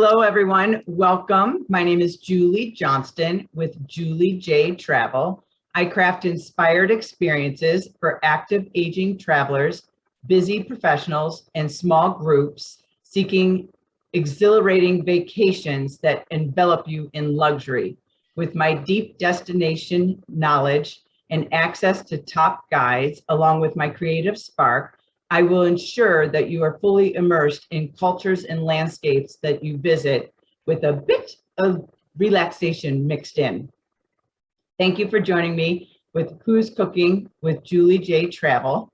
Hello, everyone. Welcome. My name is Julie Johnston with Julie J Travel. I craft inspired experiences for active aging travelers, busy professionals, and small groups seeking exhilarating vacations that envelop you in luxury. With my deep destination knowledge and access to top guides, along with my creative spark, I will ensure that you are fully immersed in cultures and landscapes that you visit with a bit of relaxation mixed in. Thank you for joining me with Who's Cooking with Julie J Travel.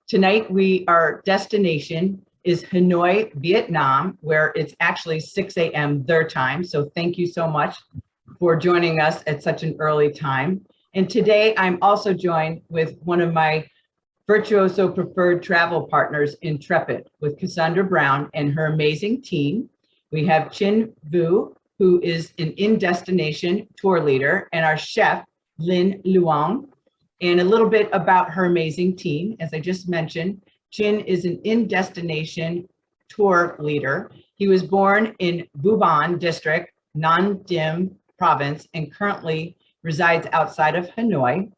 Tonight, our destination is Hanoi, Vietnam, where it's actually 6 a.m. their time. So thank you so much for joining us at such an early time. And today I'm also joined with one of my Virtuoso preferred travel partners, Intrepid, with Cassandra Brown and her amazing team. We have Chinh Vu, who is an in-destination tour leader, and our chef, Linh Luong. And a little bit about her amazing team. As I just mentioned, Chinh is an in-destination tour leader. He was born in Vu Ban District, Nam Dinh Province, and currently resides outside of Hanoi.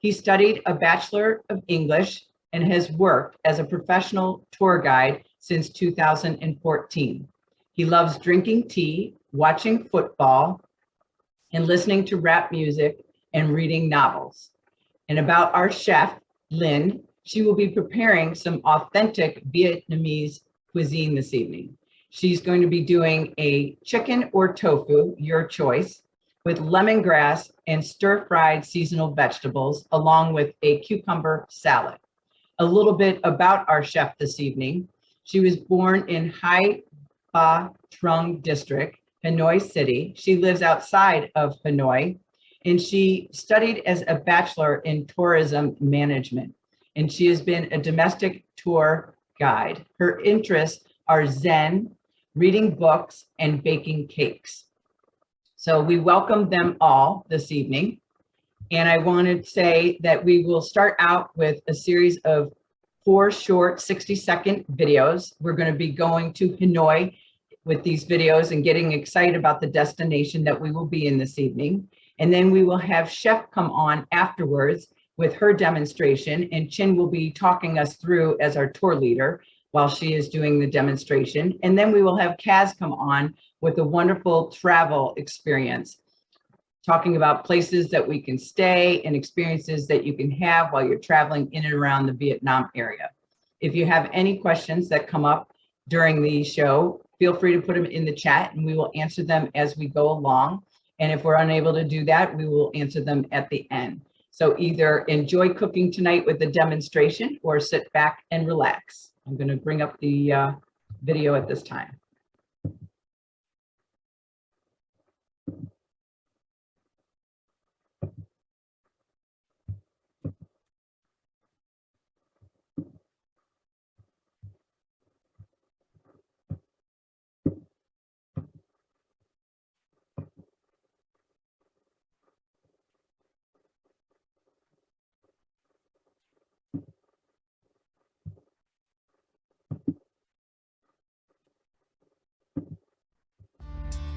He studied a Bachelor of English and has worked as a professional tour guide since 2014. He loves drinking tea, watching football, and listening to rap music and reading novels. And about our chef, Linh, she will be preparing some authentic Vietnamese cuisine this evening. She's going to be doing a chicken or tofu, your choice, with lemongrass and stir-fried seasonal vegetables, along with a cucumber salad. A little bit about our chef this evening. She was born in Hai Ba Trung District, Hanoi City. She lives outside of Hanoi, and she studied as a bachelor in tourism management, and she has been a domestic tour guide. Her interests are Zen, reading books, and baking cakes. So we welcome them all this evening. And I want to say that we will start out with a series of 4 short 60-second videos. We're going to be going to Hanoi with these videos and getting excited about the destination that we will be in this evening. And then we will have Chef come on afterwards with her demonstration, and Chinh will be talking us through as our tour leader while she is doing the demonstration. And then we will have Kaz come on with a wonderful travel experience, talking about places that we can stay and experiences that you can have while you're traveling in and around the Vietnam area. If you have any questions that come up during the show, feel free to put them in the chat and we will answer them as we go along. And if we're unable to do that, we will answer them at the end. So either enjoy cooking tonight with the demonstration or sit back and relax. I'm going to bring up the video at this time.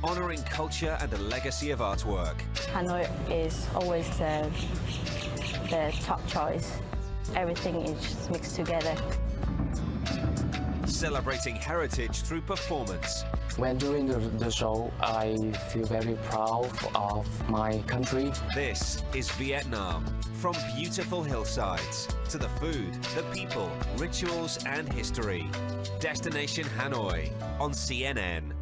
Honoring culture and the legacy of artwork. Hanoi is always the top choice. Everything is just mixed together. Celebrating heritage through performance. When doing the show, I feel very proud of my country. This is Vietnam. From beautiful hillsides to the food, the people, rituals and history. Destination Hanoi on CNN.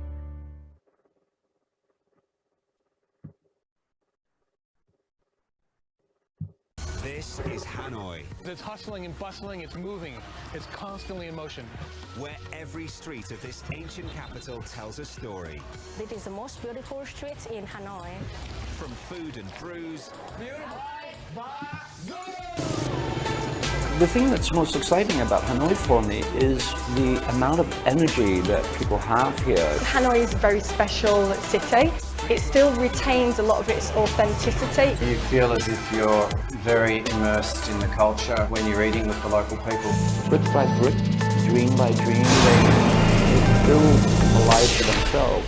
This is Hanoi. It's hustling and bustling, it's moving, it's constantly in motion. Where every street of this ancient capital tells a story. This is the most beautiful street in Hanoi. From food and brews. The thing that's most exciting about Hanoi for me is the amount of energy that people have here. Hanoi is a very special city. It still retains a lot of its authenticity. You feel as if you're very immersed in the culture when you're eating with the local people. Brick by brick, dream by dream, they build a life for themselves.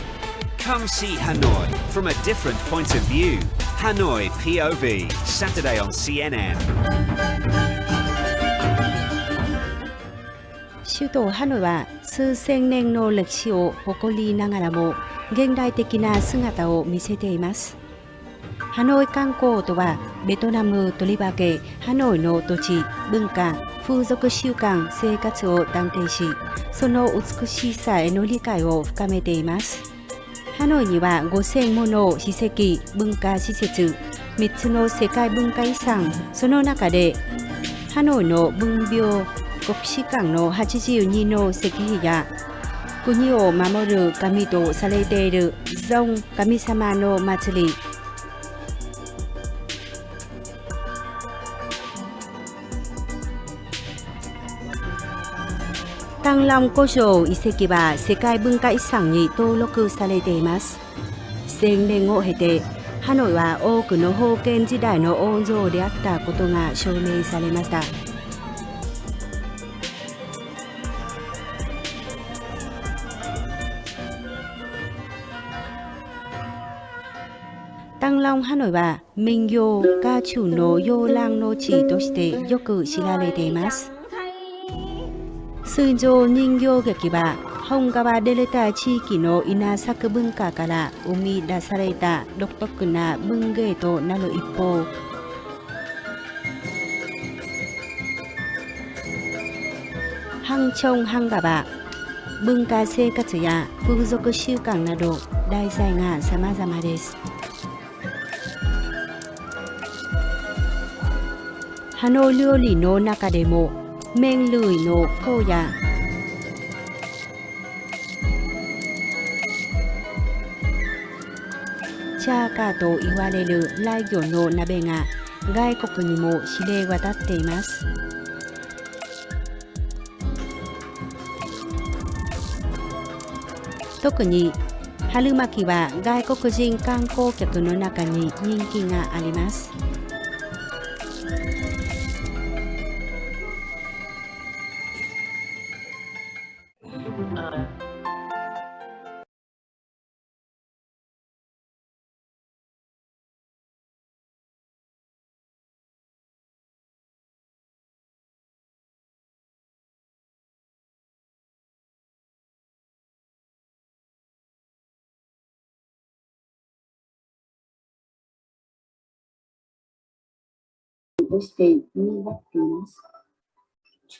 Come see Hanoi from a different point of view. Hanoi POV, Saturday on CNN. 首都ハノイは数千年の歴史を誇りながらも現代的な姿を見せています。ハノイ観光とはベトナムとりわけハノイの土地、文化、風俗習慣、生活を探偵し、その美しさへの理解を深めています。ハノイには5000もの史跡、文化施設、3つの世界文化遺産、その中でハノイの文廟国士館の82の石碑や国を守る神とされているゾン神様の祭り、タンロン古城遺跡は世界文化遺産に登録されています。1000年を経てハノイは多くの封建時代の王城であったことが証明されました。タンロンハノイは民謡歌手の洋蘭の地としてよく知られています。水上人形劇は本川デルタ地域の稲作文化から生み出された独特な文芸となる一方、ハンチョンハンガは文化生活や風俗習慣など題材が様々です。ハノイ料理の中でも麺類のフォーやチャーカーと言われるライギョの鍋が外国にも知れ渡っています。特に春巻きは外国人観光客の中に人気があります。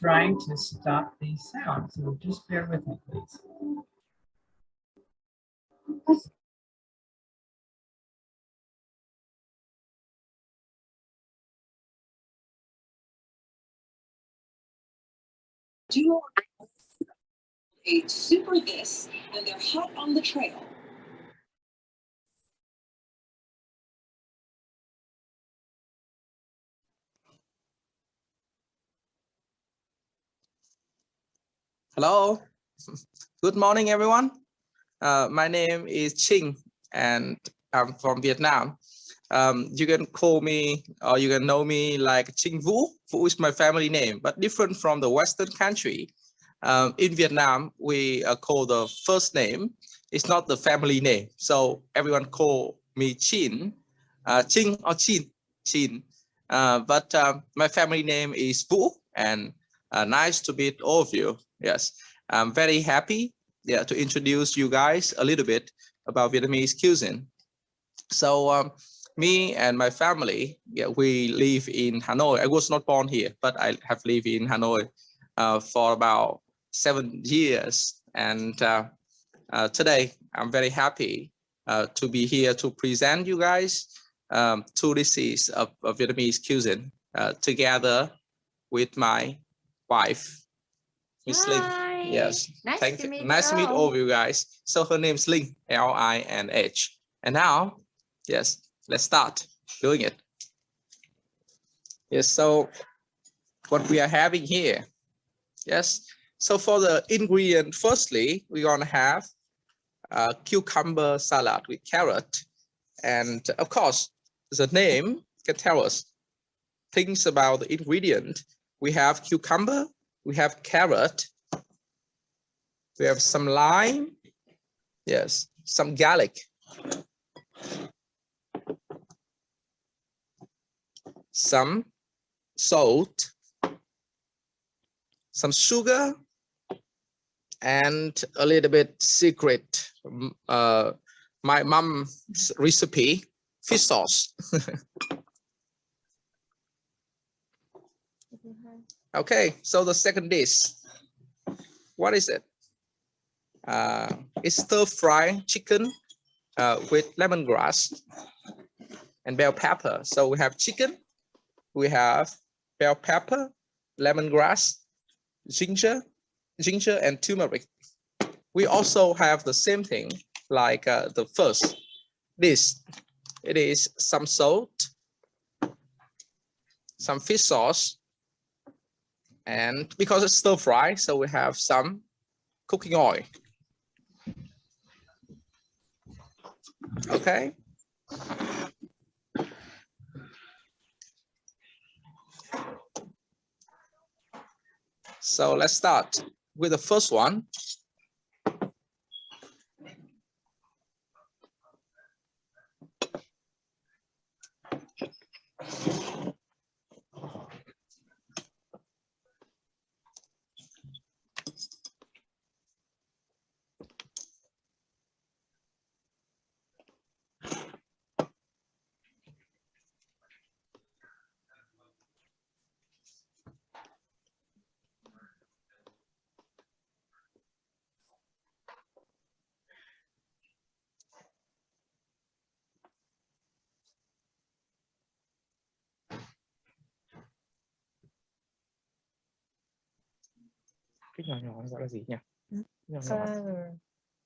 Trying to stop these sounds, so just bear with me, please. Duo a super this, and they're hot on the trail. Hello, good morning, everyone. My name is Chinh, and I'm from Vietnam. You can call me, or you can know me like Chinh Vu. Vu is my family name, but different from the Western country. In Vietnam, we call the first name. It's not the family name, so everyone call me Chin, Chinh or Chin, Chin. But my family name is Vu, and nice to meet all of you. Yes, I'm very happy to introduce you guys a little bit about Vietnamese cuisine. So me and my family, we live in Hanoi. I was not born here, but I have lived in Hanoi for about 7 years. And today I'm very happy to be here to present you guys 2 dishes of Vietnamese cuisine together with my wife, Miss Linh. Yes, thank you. Nice to meet all of you guys. So her name is Linh, L-I-N-H. And now, yes, let's start doing it. Yes, so what we are having here. Yes, so for the ingredient, firstly, we're gonna have cucumber salad with carrot. And of course, the name can tell us things about the ingredient. We have cucumber, we have carrot, We have some lime. Yes, some garlic. Some salt. Some sugar. And a little bit secret. My mom's recipe, fish sauce. Okay, so the second dish. What is it? It's stir-fry chicken with lemongrass and bell pepper. So we have chicken, we have bell pepper, lemongrass, ginger and turmeric. We also have the same thing like the first dish. It is some salt, some fish sauce, and because it's stir fry, so we have some cooking oil. Okay. So let's start with the first one.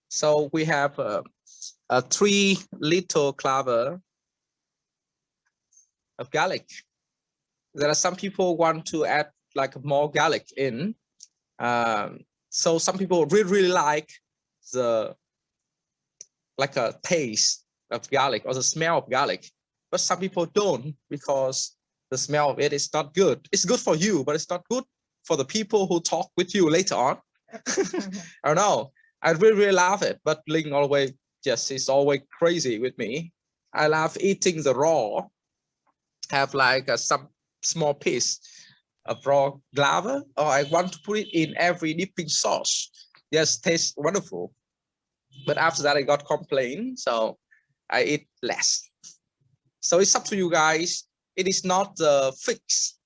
So we have a 3 little clove of garlic. There are some people want to add like more garlic in. So some people really like the like a taste of garlic or the smell of garlic, but some people don't because the smell of it is not good. It's good for you, but it's not good for the people who talk with you later on. I don't know. I really love it, but Ling always just is always crazy with me. I love eating the raw. Have like some small piece of raw clove, or I want to put it in every dipping sauce. Yes, tastes wonderful. But after that, I got complaint, so I eat less. So it's up to you guys. It is not the fixed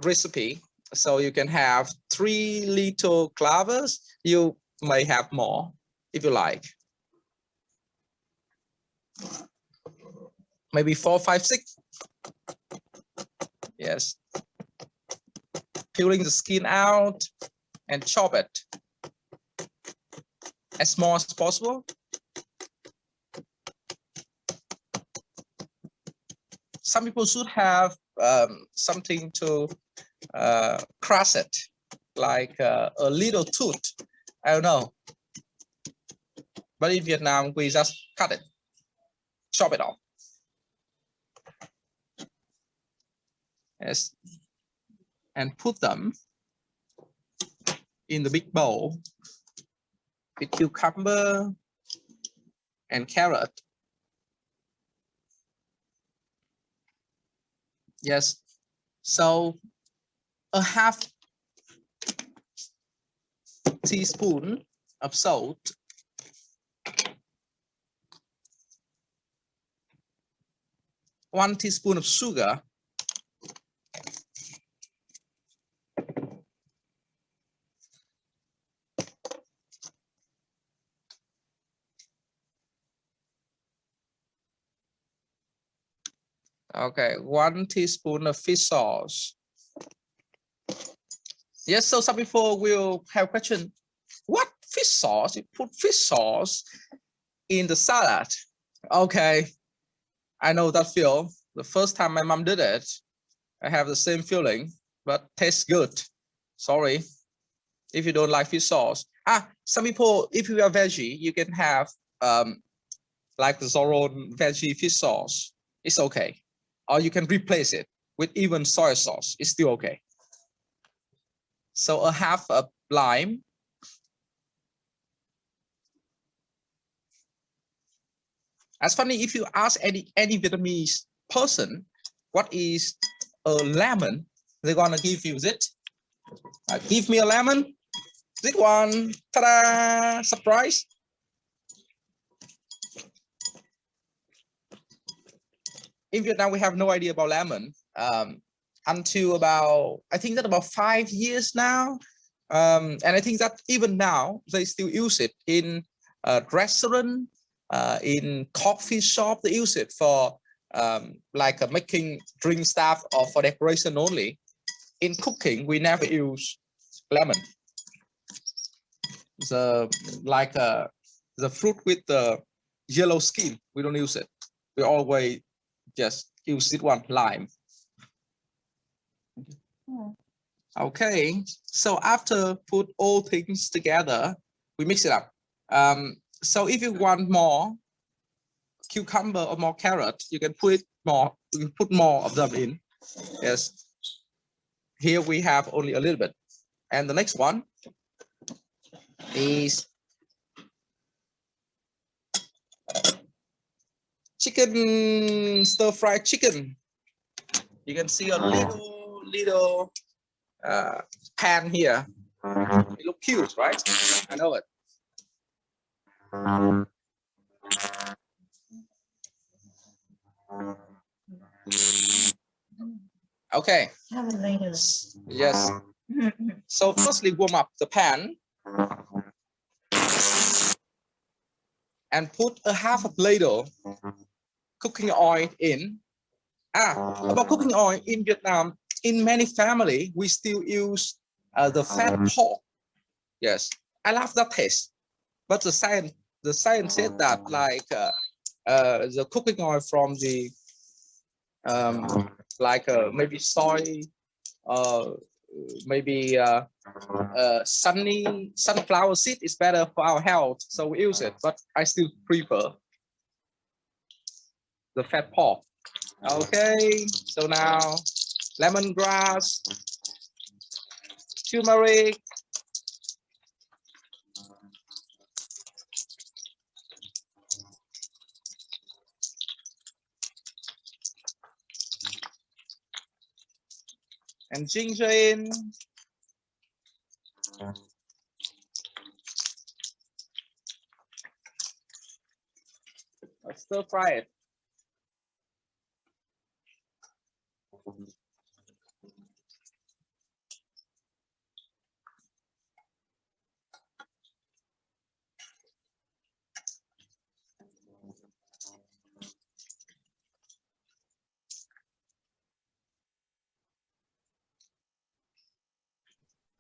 recipe. So you can have 3 little cloves. You may have more if you like. Maybe 4, 5, 6. Yes. Peeling the skin out and chop it as small as possible. Some people should have something to crush it, like a little tooth. I don't know. But in Vietnam, we just cut it, chop it off. Yes. And put them in the big bowl with cucumber and carrot. Yes. So a half teaspoon of salt, one teaspoon of sugar, okay, 1 teaspoon of fish sauce. Yes, so some people will have question, what fish sauce? You put fish sauce in the salad. Okay, I know that feel. The first time my mom did it, I have the same feeling, but tastes good. Sorry, if you don't like fish sauce. Some people, if you are veggie, you can have like the Zorro veggie fish sauce. It's okay. Or you can replace it with even soy sauce. It's still okay. So a half a lime, As funny, if you ask any Vietnamese person what is a lemon, they're gonna give you this. Give me a lemon. This one, ta-da! Surprise. In Vietnam, we have no idea about lemon until about, I think that about 5 years now. And I think that even now, they still use it in restaurant, in coffee shop. They use it for like making drink stuff or for decoration only. In cooking, we never use lemon. The fruit with the yellow skin, we don't use it. We always just use this one, lime. Okay, so after put all things together, we mix it up. So if you want more cucumber or more carrot, you can put more. You can put more of them in. Yes. Here we have only a little bit. And the next one is chicken, stir-fried chicken. You can see a little pan here. It looks cute, right? I know it. Okay. Yes. So firstly, warm up the pan and put a half a ladle cooking oil in. About cooking oil in Vietnam, in many families, we still use the fat pork. Yes, I love that taste. But the science said that like the cooking oil from the maybe soy, maybe sunflower seed is better for our health, so we use it. But I still prefer the fat pork. Okay, so now lemongrass, turmeric, and ginger in. Let's stir fry it.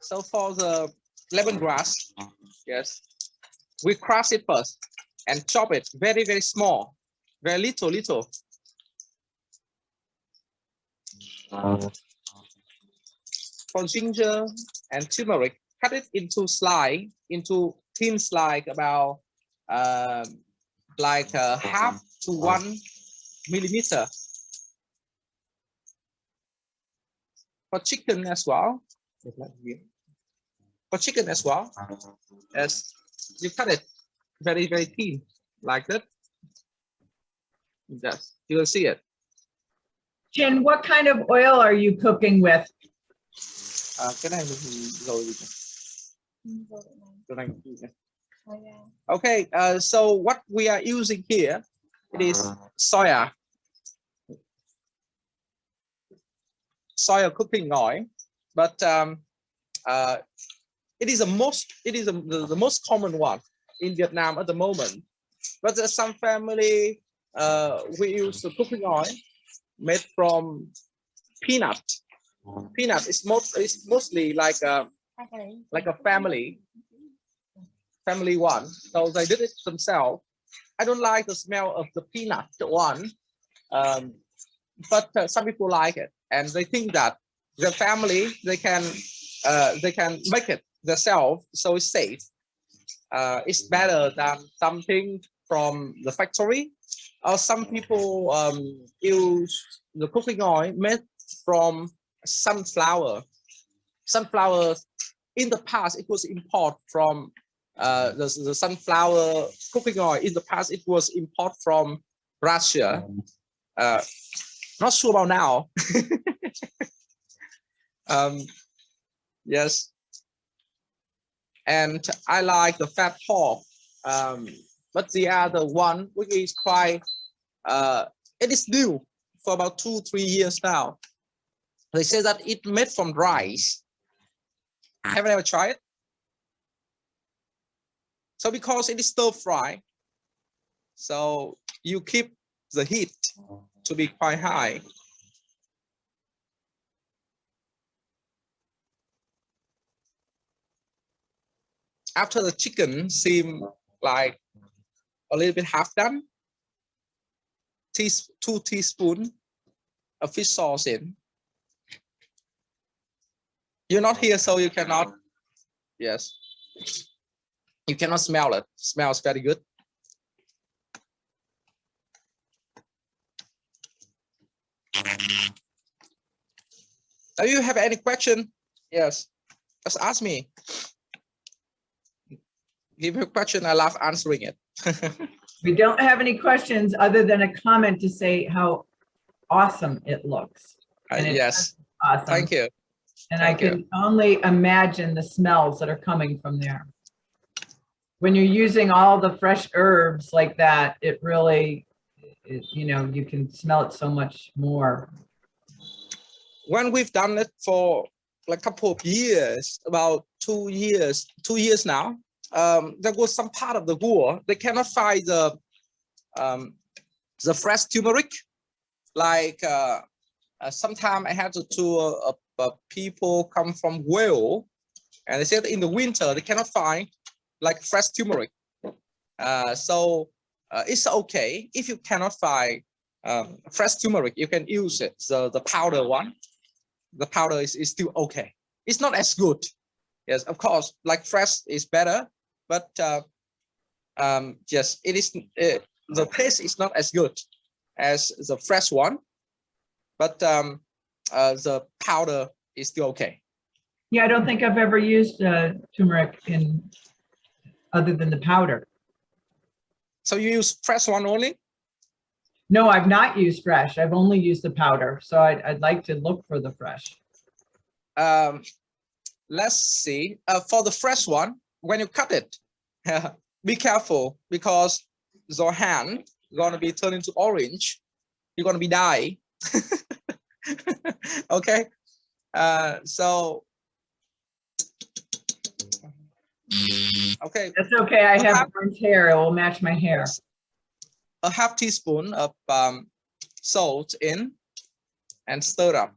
So for the lemongrass, yes, we crush it first and chop it very, very small, very little. For ginger and turmeric, cut it into slice, into thin slice, about like half to 1 millimeter. For chicken as well. For chicken as well, as you cut it very, very thin, like that. Yes, you will see it. Chin, what kind of oil are you cooking with? Okay, so what we are using here, it is soya cooking oil, but it is the most common one in Vietnam at the moment. But there's some family we use the cooking oil made from peanut. Peanut is mostly like a family one. So they did it themselves. I don't like the smell of the peanut one, but some people like it, and they think that the family they can make it themselves, so it's safe. It's better than something from the factory. Or some people use the cooking oil made from sunflower. Sunflower, in the past, it was imported from the sunflower cooking oil. In the past, it was imported from Russia. Not sure about now. Yes. And I like the fat pork. But the other one, which is quite, it is new for about 2-3 years now. They say that it made from rice. Haven't ever tried it. So because it is stir fry, so you keep the heat to be quite high. After the chicken seem like a little bit half done, 2 teaspoons of fish sauce in. You're not here, so you cannot, yes. You cannot smell it. Smells very good. Do you have any question? Yes, just ask me. Give me a question, I love answering it. We don't have any questions other than a comment to say how awesome it looks. And yes, awesome. Thank you. And Thank I can only imagine the smells that are coming from there. When you're using all the fresh herbs like that, it really, you know, you can smell it so much more. When we've done it for like a couple of years, about 2 years now, there was some part of the war they cannot find the fresh turmeric. Like sometime I had to tour people come from Wales, and they said in the winter they cannot find like fresh turmeric. So it's okay if you cannot find fresh turmeric, you can use it. So the powder one, the powder is still okay. It's not as good. Yes, of course, like fresh is better, but yes, it is. The taste is not as good as the fresh one, but the powder is still okay. Yeah, I don't think I've ever used turmeric in other than the powder. So you use fresh one only? No, I've not used fresh. I've only used the powder. So I'd like to look for the fresh. Let's see. For the fresh one, when you cut it, be careful because your hand is going to be turned into orange. You're going to be die. Okay. So. Okay. That's okay. I have orange hair. It will match my hair. A half teaspoon of salt in and stir up.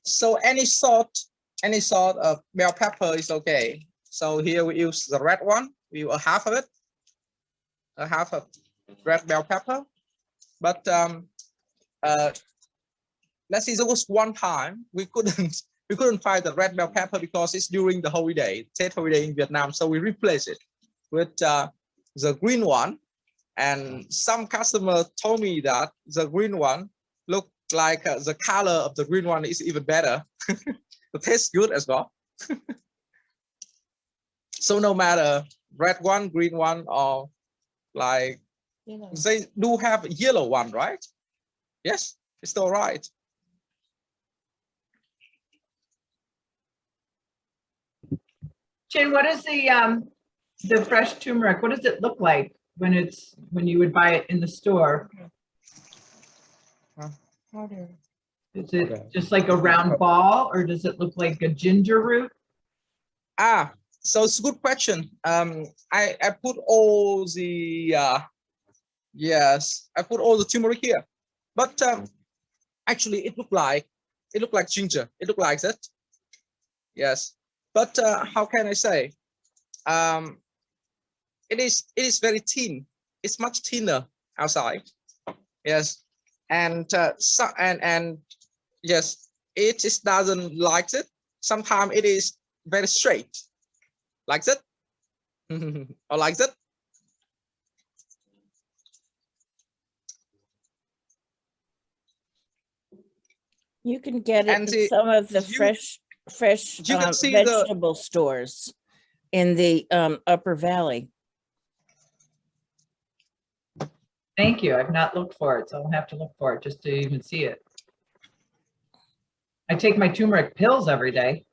So any sort of bell pepper is okay. So here we use the red one. We use half of it, a half of red bell pepper. But let's see, there was one time we couldn't find the red bell pepper because it's during the holiday, Tết holiday in Vietnam. So we replace it with the green one. And some customer told me that the green one looked like the color of the green one is even better. It tastes good as well. So no matter red one, green one, or like they do have a yellow one, right? Yes, it's all right. Chin, what is the fresh turmeric? What does it look like when you would buy it in the store? Is it just like a round ball, or does it look like a ginger root? So it's a good question. I put all the yes, I put all the turmeric here, but actually it looked like ginger. It looked like that. Yes, but how can I say? It is very thin. It's much thinner outside. Yes, and yes, it just doesn't like it. Sometimes it is very straight, like that, or like that. You can get it And in some of the you fresh you can see vegetable stores in the Upper Valley. Thank you. I've not looked for it, so I'll have to look for it just to even see it. I take my turmeric pills every day.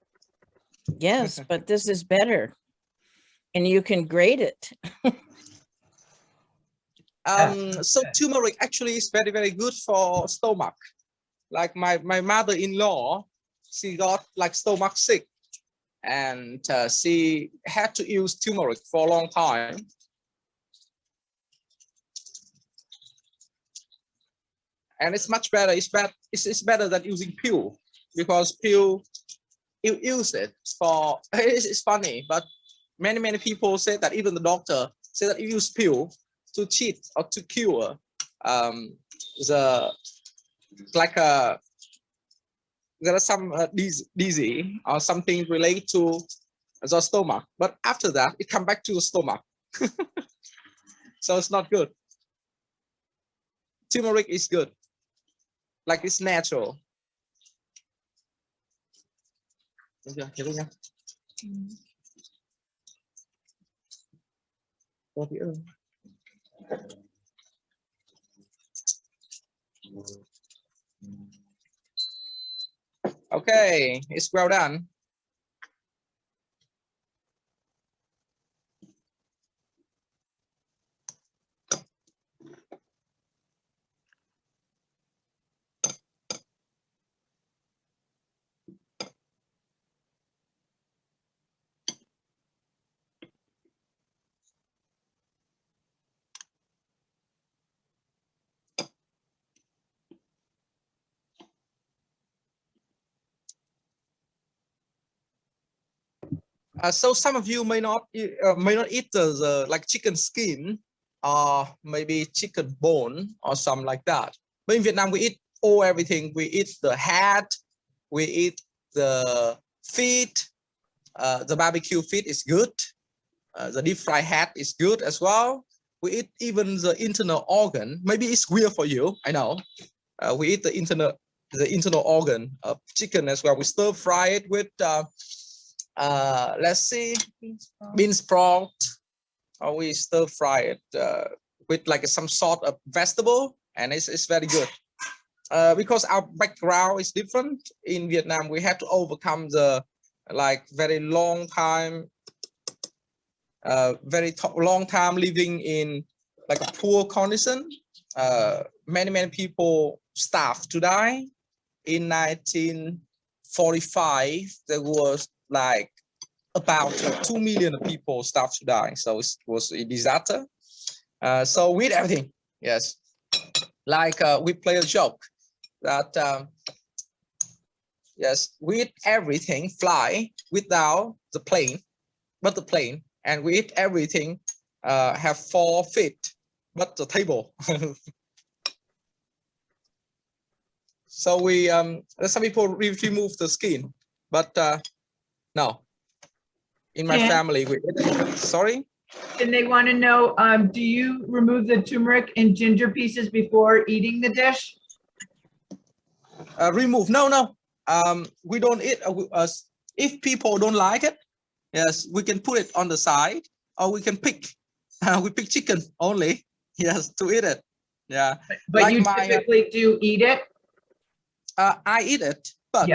Yes, but this is better. And you can grate it. So turmeric actually is very, very good for stomach. Like my mother-in-law, she got like stomach sick, and she had to use turmeric for a long time. And it's much better. It's better than using pill, because pill, you use it for, it's funny, but many people say that, even the doctor say that you use pill to treat or to cure there are some disease or something related to the stomach, but after that it come back to the stomach. So it's not good. Turmeric is good, like it's natural. Okay, it's well done. So some of you may not eat the like chicken skin, or maybe chicken bone or something like that. But in Vietnam, we eat everything. We eat the head, we eat the feet. The barbecue feet is good. The deep fried head is good as well. We eat even the internal organ. Maybe it's weird for you, I know. We eat the internal organ of chicken as well. We stir fry it with let's see, bean sprout, or we stir fry it with like some sort of vegetable, and it's very good. Because our background is different. In Vietnam, we have to overcome the like very long time living in like a poor condition. Many people starved to die. In 1945, there was like about 2 million people starved to die. So it was a disaster. So we eat everything. Yes, like we play a joke that yes, we eat everything fly without the plane, but the plane, and we eat everything have 4 feet, but the table. So we some people remove the skin, but no. In my family, we sorry. And they want to know, do you remove the turmeric and ginger pieces before eating the dish? Remove? No. We don't eat. If people don't like it, yes, we can put it on the side, or we can pick. We pick chicken only. Yes, to eat it. Yeah. But like you typically do eat it. I eat it, but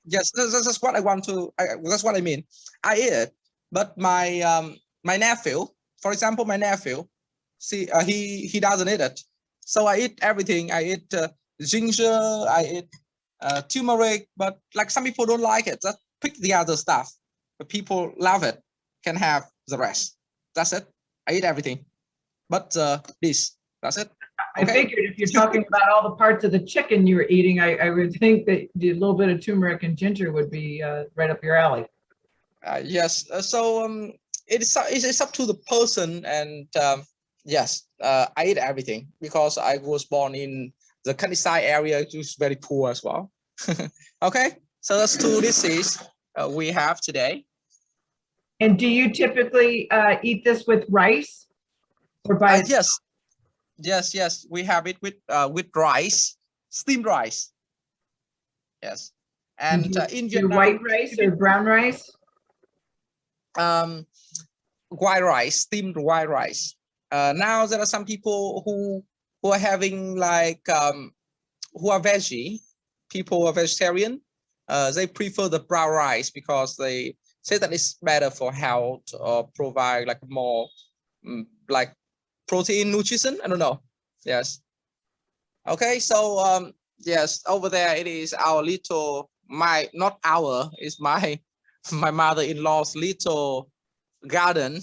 yes, that's what I want to. That's what I mean. I eat it, but my my nephew, for example, my nephew, see, he doesn't eat it. So I eat everything. I eat ginger. I eat turmeric. But like some people don't like it. Just pick the other stuff. But people love it. Can have the rest. That's it. I eat everything, but this. That's it. Okay. I figured if you're talking about all the parts of the chicken you were eating, I would think that a little bit of turmeric and ginger would be right up your alley. Yes. So it's up to the person, and yes, I eat everything because I was born in the countryside area, which is very poor as well. Okay. So that's 2 dishes we have today. And do you typically eat this with rice or by? Yes. We have it with rice, steamed rice, Yes. And in do Vietnam, white rice or brown rice? White rice, steamed white rice. Now there are some people who are having like who are veggie, people who are vegetarian. They prefer the brown rice because they say that it's better for health or provide like more like protein nutrition. I don't know. Yes. Okay, so yes, over there it is our little not our, it's my mother-in-law's little garden.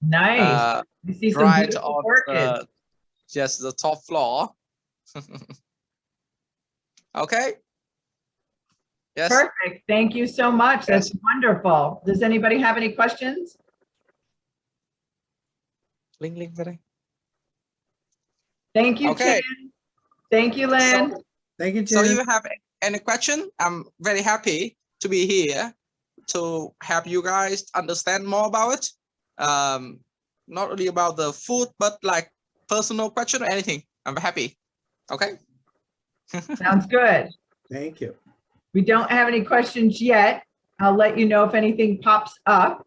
Nice. You see some Right beautiful on orchids. just the top floor. Okay. Yes. Perfect. Thank you so much. That's wonderful. Does anybody have any questions? Linh Linh. Thank you, Okay. Chin. Thank you, Lynn. Thank you, So Chin. if you have any question, I'm very happy to be here to help you guys understand more about it. Not only about the food, but like personal question or anything. I'm happy. Okay. Sounds good. Thank you. We don't have any questions yet. I'll let you know if anything pops up.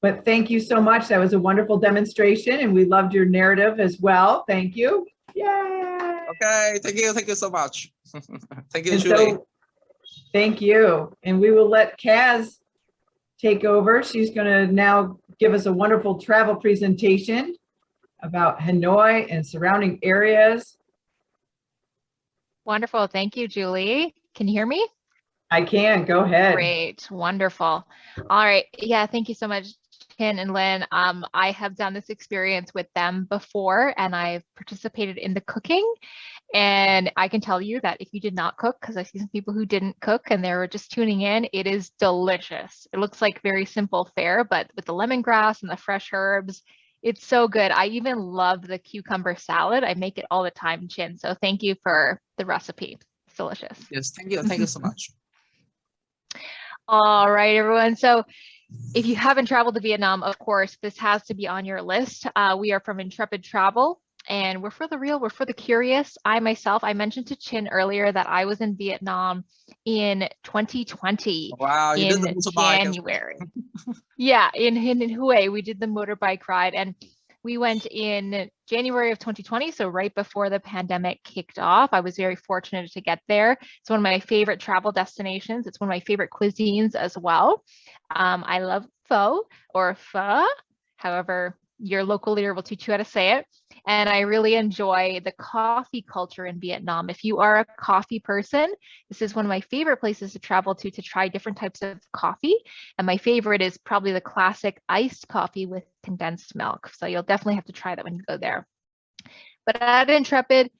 But thank you so much. That was a wonderful demonstration, and we loved your narrative as well. Thank you. Yay! Okay, thank you so much. Thank you, And Julie. so, thank you. And we will let Kaz take over. She's going to now give us a wonderful travel presentation about Hanoi and surrounding areas. Wonderful. Thank you, Julie. Can you hear me? I can. Go ahead. Great. Wonderful. All right. Yeah, thank you so much, Chin and Lynn. I have done this experience with them before, and I've participated in the cooking. And I can tell you that if you did not cook, because I see some people who didn't cook and they were just tuning in, it is delicious. It looks like very simple fare, but with the lemongrass and the fresh herbs, it's so good. I even love the cucumber salad. I make it all the time, Chin. So thank you for the recipe. It's delicious. Yes, thank you. Thank you so much. All right, everyone. So if you haven't traveled to Vietnam, of course, this has to be on your list. We are from Intrepid Travel, and we're for the real, we're for the curious. I mentioned to Chin earlier that I was in Vietnam in 2020. Wow, you did the in motorbike. January. Yeah, in Hue, we did the motorbike ride, and we went in January of 2020, so right before the pandemic kicked off. I was very fortunate to get there. It's one of my favorite travel destinations. It's one of my favorite cuisines as well. I love pho or pho, however your local leader will teach you how to say it. And I really enjoy the coffee culture in Vietnam. If you are a coffee person, this is one of my favorite places to travel to try different types of coffee. And my favorite is probably the classic iced coffee with condensed milk. So you'll definitely have to try that when you go there. But at Intrepid,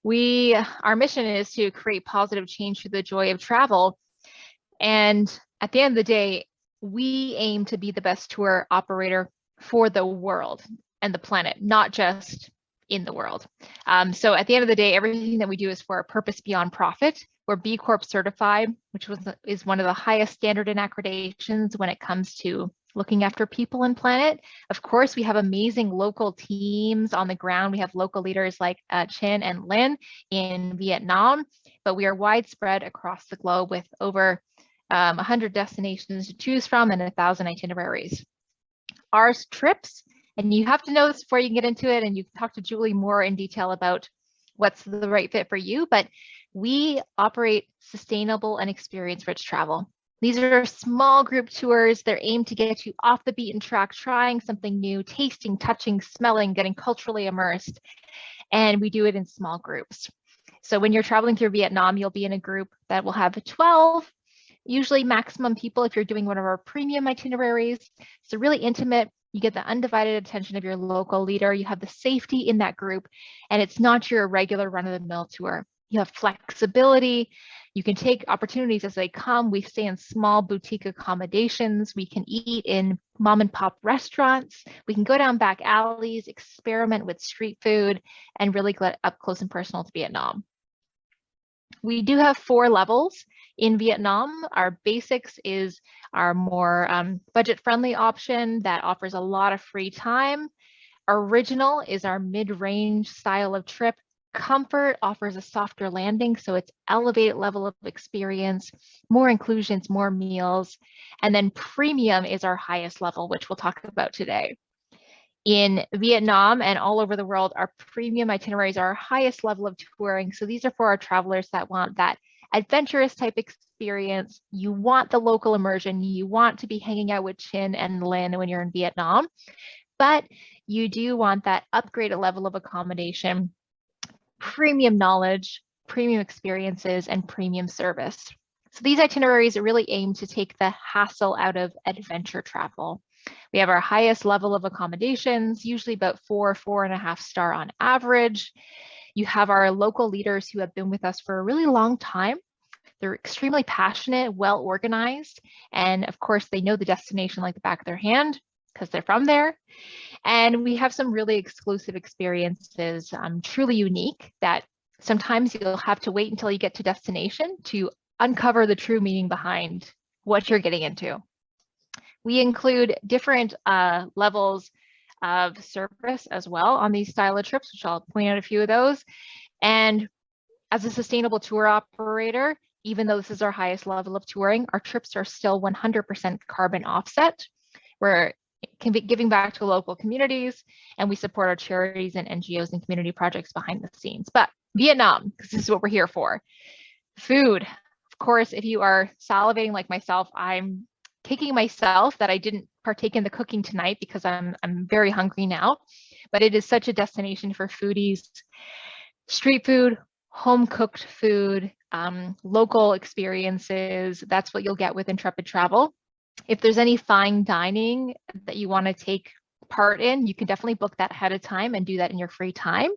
our mission is to create positive change through the joy of travel. And at the end of the day, we aim to be the best tour operator for the world and the planet, not just in the world. So at the end of the day, everything that we do is for a purpose beyond profit. We're B Corp certified, which is one of the highest standard in accreditations when it comes to looking after people and planet. Of course, we have amazing local teams on the ground. We have local leaders like Chin and Lynn in Vietnam, but we are widespread across the globe with over 100 destinations to choose from and 1,000 itineraries. Our trips, and you have to know this before you can get into it, and you can talk to Julie more in detail about what's the right fit for you, but we operate sustainable and experience-rich travel. These are small group tours. They're aimed to get you off the beaten track, trying something new, tasting, touching, smelling, getting culturally immersed. And we do it in small groups. So when you're traveling through Vietnam, you'll be in a group that will have 12, usually maximum people if you're doing one of our premium itineraries. So really intimate. You get the undivided attention of your local leader. You have the safety in that group, and it's not your regular run-of-the-mill tour. You have flexibility. You can take opportunities as they come. We stay in small boutique accommodations. We can eat in mom and pop restaurants. We can go down back alleys, experiment with street food, and really get up close and personal to Vietnam. We do have 4 levels in Vietnam. Our basics is our more budget-friendly option that offers a lot of free time. Original is our mid-range style of trip. Comfort offers a softer landing, so it's elevated level of experience, more inclusions, more meals. And then premium is our highest level, which we'll talk about today. In Vietnam and all over the world, our premium itineraries are our highest level of touring. So these are for our travelers that want that adventurous type experience. You want the local immersion. You want to be hanging out with Chinh and Linh when you're in Vietnam, but you do want that upgraded level of accommodation, premium knowledge, premium experiences, and premium service. So these itineraries really aim to take the hassle out of adventure travel. We have our highest level of accommodations, usually about 4.5 star on average. You have our local leaders who have been with us for a really long time. They're extremely passionate, well organized, and of course they know the destination like the back of their hand because they're from there. And we have some really exclusive experiences, truly unique, that sometimes you'll have to wait until you get to destination to uncover the true meaning behind what you're getting into. We include different levels of service as well on these style of trips, which I'll point out a few of those. And as a sustainable tour operator, even though this is our highest level of touring, our trips are still 100% carbon offset. We're giving back to local communities, and we support our charities and NGOs and community projects behind the scenes. But Vietnam, because this is what we're here for. Food. Of course, if you are salivating like myself, I'm kicking myself that I didn't partake in the cooking tonight because I'm very hungry now. But it is such a destination for foodies. Street food, home cooked food, local experiences. That's what you'll get with Intrepid Travel. If there's any fine dining that you want to take part in, you can definitely book that ahead of time and do that in your free time.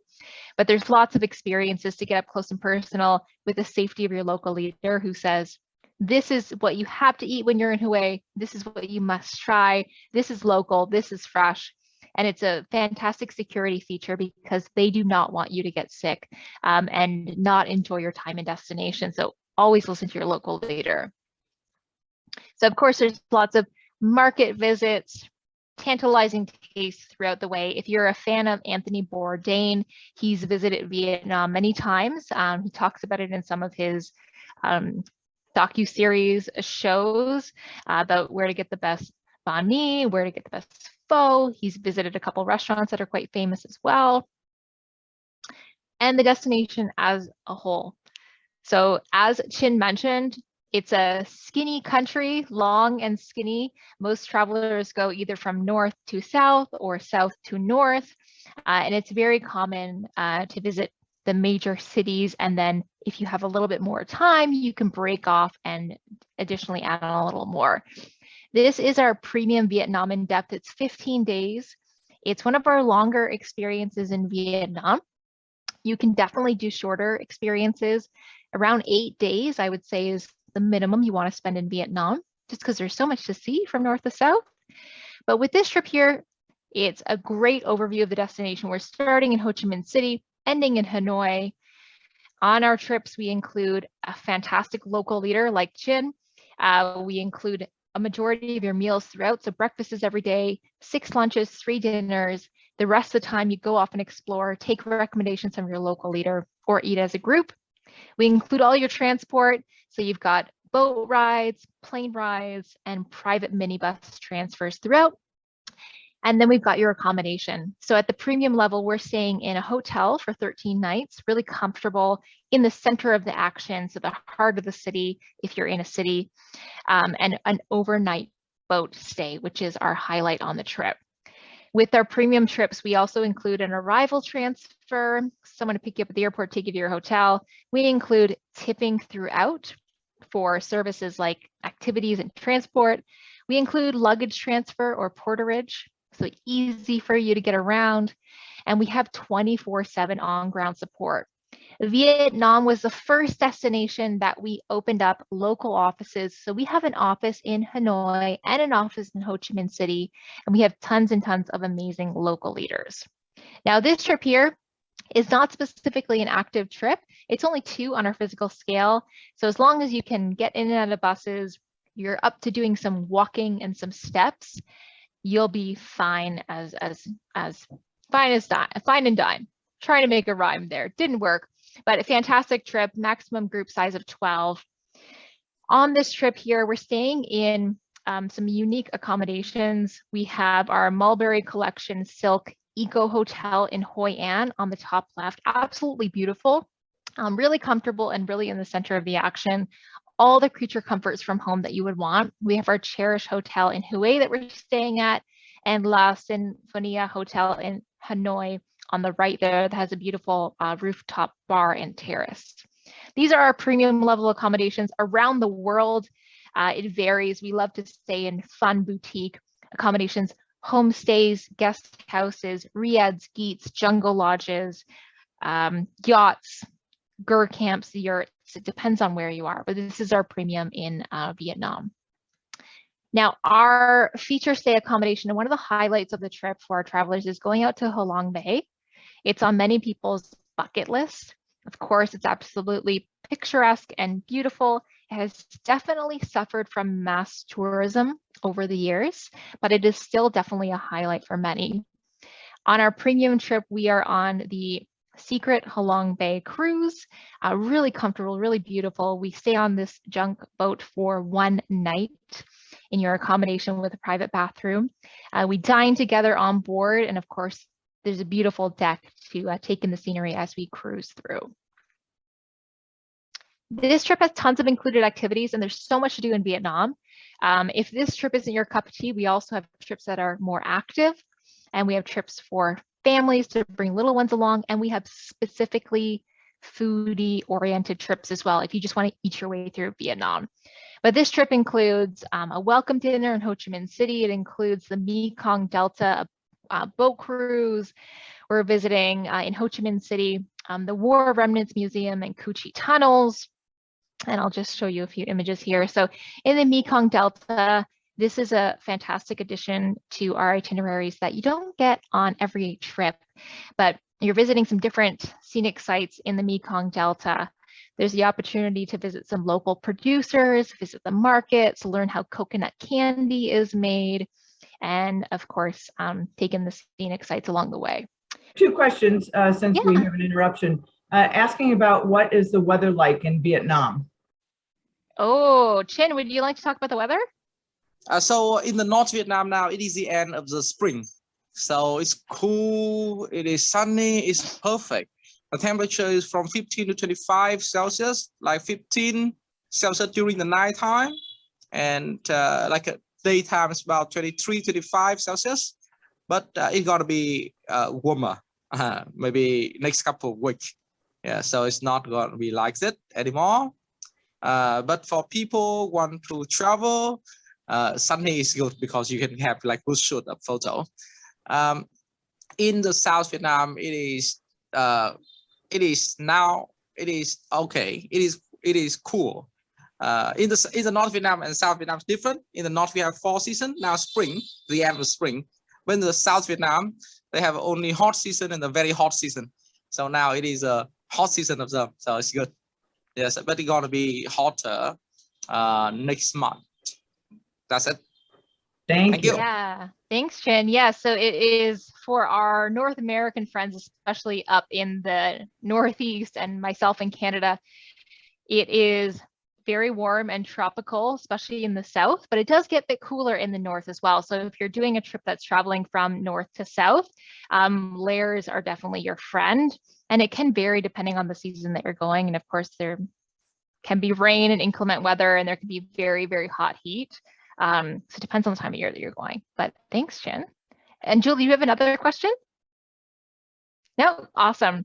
But there's lots of experiences to get up close and personal with the safety of your local leader who says, this is what you have to eat when you're in Hue. This is what you must try. This is local. This is fresh. And it's a fantastic security feature because they do not want you to get sick and not enjoy your time in destination. So always listen to your local leader. So of course, there's lots of market visits, tantalizing tastes throughout the way. If you're a fan of Anthony Bourdain, he's visited Vietnam many times. He talks about it in some of his docu-series shows about where to get the best banh mi, where to get the best pho. He's visited a couple restaurants that are quite famous as well. And the destination as a whole. So as Chinh mentioned, it's a skinny country, long and skinny. Most travelers go either from north to south or south to north. And it's very common to visit the major cities. And then if you have a little bit more time, you can break off and additionally add on a little more. This is our premium Vietnam in depth. It's 15 days. It's one of our longer experiences in Vietnam. You can definitely do shorter experiences. Around 8 days, I would say, is the minimum you want to spend in Vietnam, just because there's so much to see from north to south. But with this trip here, it's a great overview of the destination. We're starting in Ho Chi Minh City, ending in Hanoi. On our trips, we include a fantastic local leader like Chinh. We include a majority of your meals throughout. So breakfast is every day, 6 lunches, 3 dinners. The rest of the time you go off and explore, take recommendations from your local leader or eat as a group. We include all your transport. So you've got boat rides, plane rides, and private minibus transfers throughout. And then we've got your accommodation. So at the premium level, we're staying in a hotel for 13 nights, really comfortable in the center of the action. So the heart of the city, if you're in a city, and an overnight boat stay, which is our highlight on the trip. With our premium trips, we also include an arrival transfer, someone to pick you up at the airport, take you to your hotel. We include tipping throughout for services like activities and transport. We include luggage transfer or porterage, so easy for you to get around. And we have 24/7 on-ground support. Vietnam was the first destination that we opened up local offices. So we have an office in Hanoi and an office in Ho Chi Minh City, and we have tons and tons of amazing local leaders. Now this trip here is not specifically an active trip. It's only 2 on our physical scale. So as long as you can get in and out of buses, you're up to doing some walking and some steps, you'll be fine and dine. trying to make a rhyme there. Didn't work, but a fantastic trip, maximum group size of 12. On this trip here, we're staying in some unique accommodations. We have our Mulberry Collection Silk Eco Hotel in Hoi An on the top left. Absolutely beautiful, really comfortable and really in the center of the action. All the creature comforts from home that you would want. We have our Cherish Hotel in Hue that we're staying at, and La Sinfonia Hotel in Hanoi on the right there that has a beautiful rooftop bar and terrace. These are our premium level accommodations around the world. It varies. We love to stay in fun boutique accommodations, homestays, guest houses, riads, geets, jungle lodges, yachts, gur camps, yurts. It depends on where you are, but this is our premium in Vietnam. Now, our feature stay accommodation, and one of the highlights of the trip for our travelers is going out to Ha Long Bay. It's on many people's bucket list. Of course, it's absolutely picturesque and beautiful. It has definitely suffered from mass tourism over the years, but it is still definitely a highlight for many. On our premium trip, we are on the Secret Ha Long Bay cruise, really comfortable, really beautiful. We stay on this junk boat for 1 night in your accommodation with a private bathroom. We dine together on board, and of course, there's a beautiful deck to take in the scenery as we cruise through. This trip has tons of included activities, and there's so much to do in Vietnam. If this trip isn't your cup of tea, we also have trips that are more active, and we have trips for families to bring little ones along, and we have specifically foodie-oriented trips as well if you just want to eat your way through Vietnam. But this trip includes a welcome dinner in Ho Chi Minh City. It includes the Mekong Delta boat cruise. We're visiting in Ho Chi Minh City, the War Remnants Museum and Cu Chi Tunnels. And I'll just show you a few images here. So in the Mekong Delta, this is a fantastic addition to our itineraries that you don't get on every trip, but you're visiting some different scenic sites in the Mekong Delta. There's the opportunity to visit some local producers, visit the markets, learn how coconut candy is made, and of course, take in the scenic sites along the way. 2 questions since we have an interruption. Asking about what is the weather like in Vietnam? Oh, Chinh, would you like to talk about the weather? So in the North Vietnam now, it is the end of the spring. So it's cool, it is sunny, it's perfect. The temperature is from 15 to 25 Celsius, like 15 Celsius during the night time. And like a daytime is about 23, 25 Celsius. But it's gonna be warmer, maybe next couple of weeks. Yeah, so it's not gonna be like that anymore. But for people who want to travel, sunny is good because you can have like good shoot of photo. In the South Vietnam, it is okay. It is cool. In the North Vietnam and South Vietnam is different. In the North we have 4 seasons. Now spring, the end of spring. When the South Vietnam, they have only hot season and a very hot season. So now it is a hot season of them. So it's good. Yes, but it's gonna be hotter next month. That's it. Thank you. Yeah, thanks, Chinh. Yeah, so it is for our North American friends, especially up in the Northeast and myself in Canada. It is very warm and tropical, especially in the south, but it does get a bit cooler in the north as well. So if you're doing a trip that's traveling from north to south, layers are definitely your friend. And it can vary depending on the season that you're going. And of course, there can be rain and inclement weather, and there can be very, very hot heat. So it depends on the time of year that you're going. But thanks, Chinh. And Julie, you have another question? No? Awesome.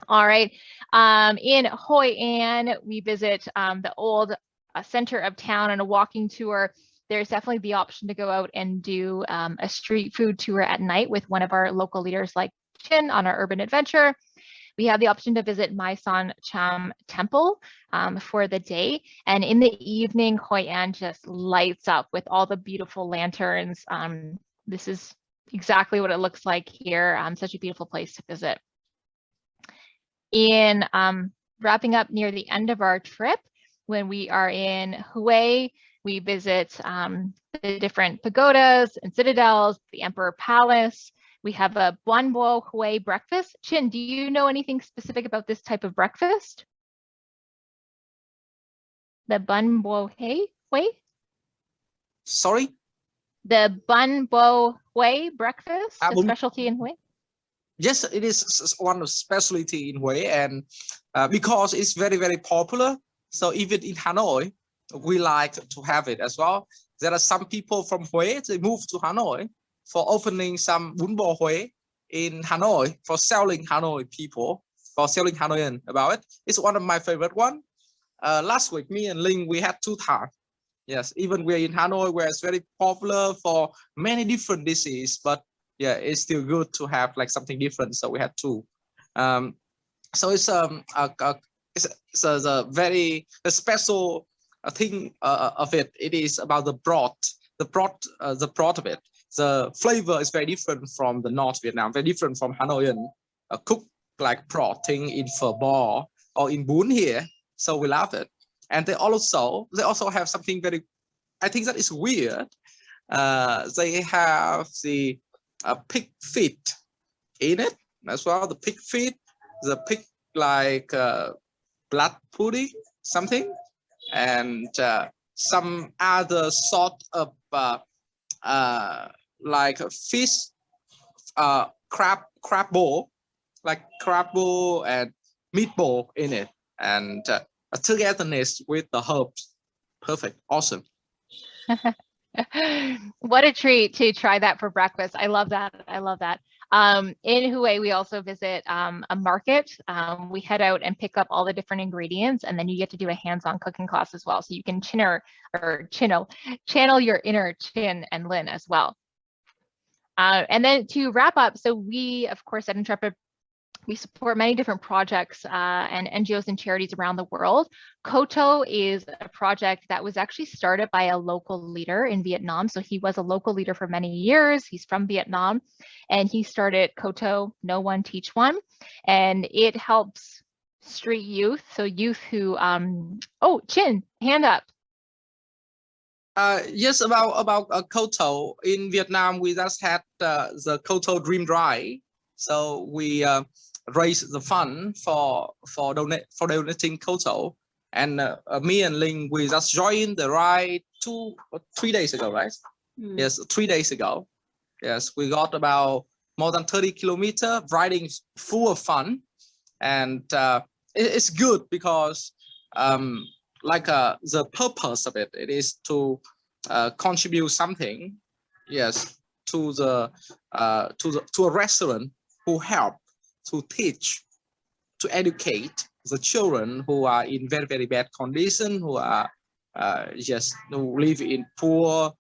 All right. In Hoi An, we visit the old center of town on a walking tour. There's definitely the option to go out and do a street food tour at night with one of our local leaders like Chinh on our urban adventure. We have the option to visit Mai Son Cham Temple for the day. And in the evening, Hoi An just lights up with all the beautiful lanterns. This is exactly what it looks like here. Such a beautiful place to visit. In wrapping up near the end of our trip, when we are in Hue, we visit the different pagodas and citadels, the Emperor Palace. We have a bun bo hui breakfast. Chin, do you know anything specific about this type of breakfast? The bun bo hui? Sorry? The bun bo hui breakfast, a bún- specialty in Hue? Yes, it is one of specialty in Hue, and because it's very, very popular. So even in Hanoi, we like to have it as well. There are some people from Hue, they move to Hanoi for opening some bún bò Hue in Hanoi, for selling Hanoi people, for selling Hanoian about it. It's one of my favorite one. Last week, me and Linh, we had 2 times. Yes, even we're in Hanoi, where it's very popular for many different dishes, but yeah, it's still good to have like something different. So we had 2. So it's a very special thing of it. It is about the broth of it. The flavor is very different from the North Vietnam, very different from Hanoian cooked like broth thing in phở bò or in bún here. So we love it. And they also have something very, I think that is weird. They have the pig feet in it as well. The pig feet, the pig like blood pudding, something, and some other sort of like a fish, crab bowl, like crab bowl and meatball in it, and a togetherness with the herbs. Perfect, awesome. What a treat to try that for breakfast. I love that. I love that. In Hue, we also visit a market. We head out and pick up all the different ingredients, and then you get to do a hands-on cooking class as well. So you can channel your inner Chin and Lin as well. And then to wrap up, so we, of course, at Intrepid, we support many different projects and NGOs and charities around the world. Koto is a project that was actually started by a local leader in Vietnam. So he was a local leader for many years. He's from Vietnam, and he started Koto, Know One, Teach One. And it helps street youth, so youth who, oh, Chin, hand up. Yes, about Koto. In Vietnam, we just had the Koto Dream Drive. So we raise the fund for donating Koto, and me and Linh, we just joined the ride 2 or 3 days ago, right? Yes, 3 days ago. Yes, we got about more than 30 kilometers riding full of fun, and it's good because like the purpose of it, it is to contribute something, yes, to a restaurant who help to teach, to educate the children who are in very, very bad condition, who are who live in poor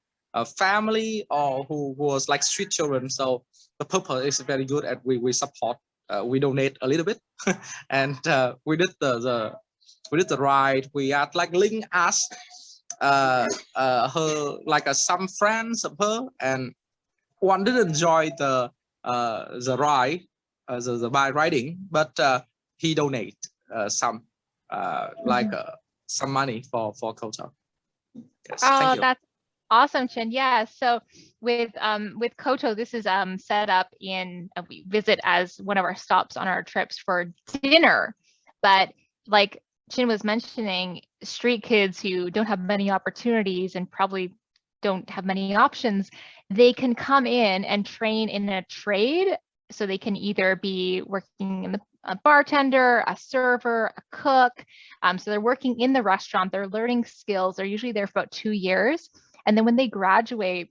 family, or who was like street children. So the purpose is very good, and we support, we donate a little bit, and we did the ride. We had like Linh asked her like some friends of her, and one didn't enjoy the ride, the bike riding, but he donate some like some money for Koto. Yes, thank you. That's awesome, Chin. Yeah. So with Koto, this is set up in, we visit as one of our stops on our trips for dinner. But like Chin was mentioning, street kids who don't have many opportunities and probably don't have many options, they can come in and train in a trade. So they can either be working in a bartender, a server, a cook. So they're working in the restaurant, they're learning skills. They're usually there for about 2 years. And then when they graduate,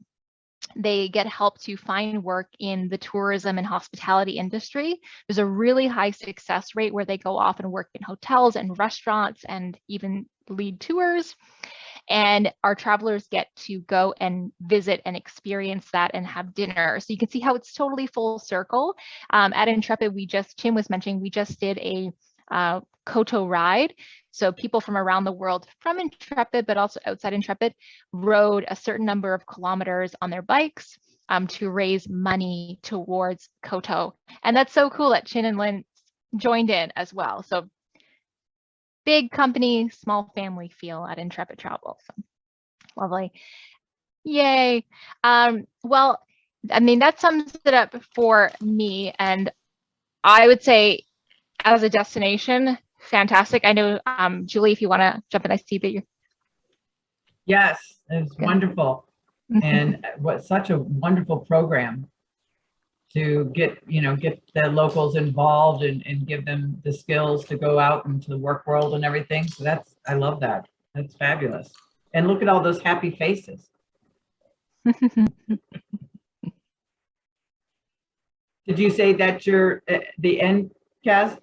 they get help to find work in the tourism and hospitality industry. There's a really high success rate where they go off and work in hotels and restaurants and even lead tours. And our travelers get to go and visit and experience that and have dinner. So you can see how it's totally full circle. At Intrepid, Chin was mentioning, we just did a Koto ride. So people from around the world, from Intrepid, but also outside Intrepid, rode a certain number of kilometers on their bikes to raise money towards Koto. And that's so cool that Chin and Lin joined in as well. So big company, small family feel at Intrepid Travel. So lovely. Yay. Well, I mean, that sums it up for me. And I would say as a destination, fantastic. I know, Julie, if you want to jump in, I see that you. Yes, it's wonderful. And what such a wonderful program to get the locals involved and give them the skills to go out into the work world and everything. So I love that. That's fabulous. And look at all those happy faces. Did you say that you're the end, Kaz?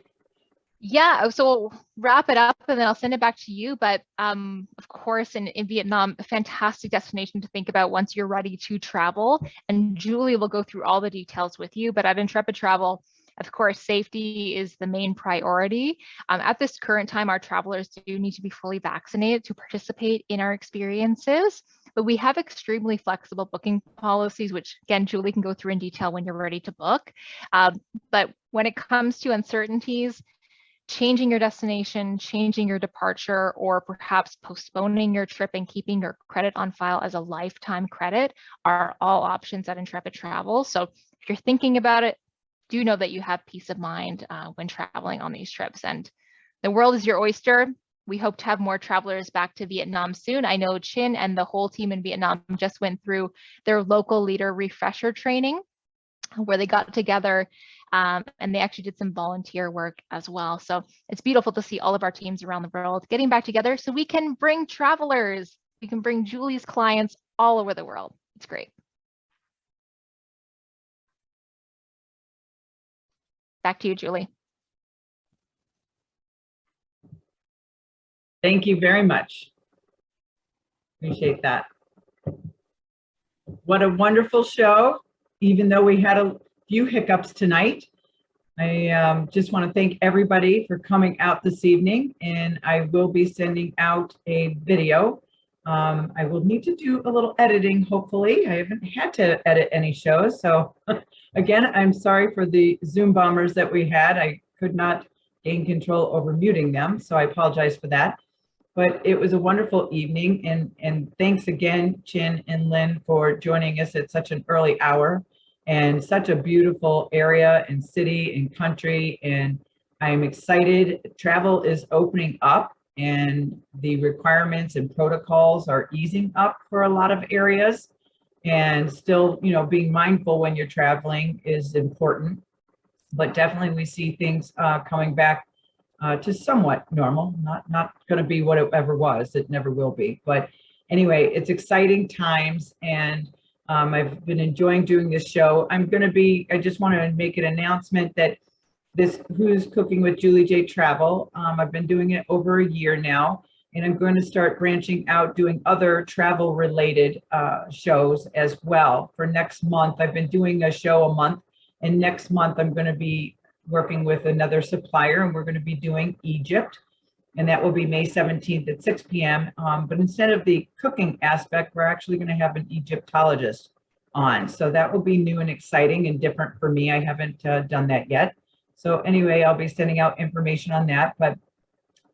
Yeah, so we'll wrap it up and then I'll send it back to you. But of course, in Vietnam, a fantastic destination to think about once you're ready to travel. And Julie will go through all the details with you. But at Intrepid Travel, of course, safety is the main priority. At this current time, our travelers do need to be fully vaccinated to participate in our experiences. But we have extremely flexible booking policies, which again, Julie can go through in detail when you're ready to book. But when it comes to uncertainties, changing your destination, changing your departure, or perhaps postponing your trip and keeping your credit on file as a lifetime credit are all options at Intrepid Travel. So if you're thinking about it, do know that you have peace of mind when traveling on these trips. And the world is your oyster. We hope to have more travelers back to Vietnam soon. I know Chinh and the whole team in Vietnam just went through their local leader refresher training, where they got together and they actually did some volunteer work as well. So it's beautiful to see all of our teams around the world getting back together so we can bring travelers, we can bring Julie's clients all over the world. It's great. Back to you, Julie. Thank you very much. Appreciate that. What a wonderful show. Even though we had a few hiccups tonight, I just want to thank everybody for coming out this evening, and I will be sending out a video. I will need to do a little editing, hopefully. I haven't had to edit any shows. So again, I'm sorry for the Zoom bombers that we had. I could not gain control over muting them, so I apologize for that. But it was a wonderful evening, and thanks again, Chinh and Lynn, for joining us at such an early hour. And such a beautiful area and city and country. And I'm excited. Travel is opening up and the requirements and protocols are easing up for a lot of areas. And still, being mindful when you're traveling is important. But definitely we see things coming back to somewhat normal, not going to be what it ever was. It never will be. But anyway, it's exciting times, and I've been enjoying doing this show. I just want to make an announcement that this Who's Cooking with Julie J Travel, I've been doing it over a year now, and I'm going to start branching out doing other travel related shows as well. For next month, I've been doing a show a month, and next month I'm going to be working with another supplier, and we're going to be doing Egypt. And that will be May 17th at 6 p.m. But instead of the cooking aspect, we're actually going to have an Egyptologist on. So that will be new and exciting and different for me. I haven't done that yet. So anyway, I'll be sending out information on that. But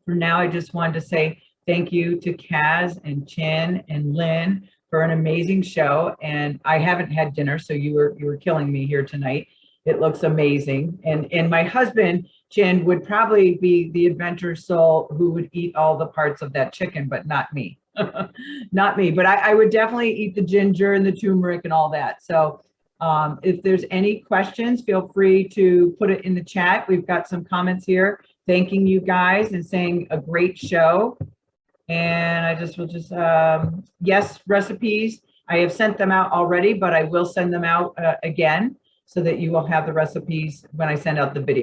for now, I just wanted to say thank you to Kaz and Chinh and Lynn for an amazing show. And I haven't had dinner, so you were killing me here tonight. It looks amazing. And my husband, Chinh, would probably be the adventure soul who would eat all the parts of that chicken, but not me. Not me, but I would definitely eat the ginger and the turmeric and all that. So if there's any questions, feel free to put it in the chat. We've got some comments here thanking you guys and saying a great show. And I just will yes, recipes. I have sent them out already, but I will send them out again, so that you will have the recipes when I send out the video.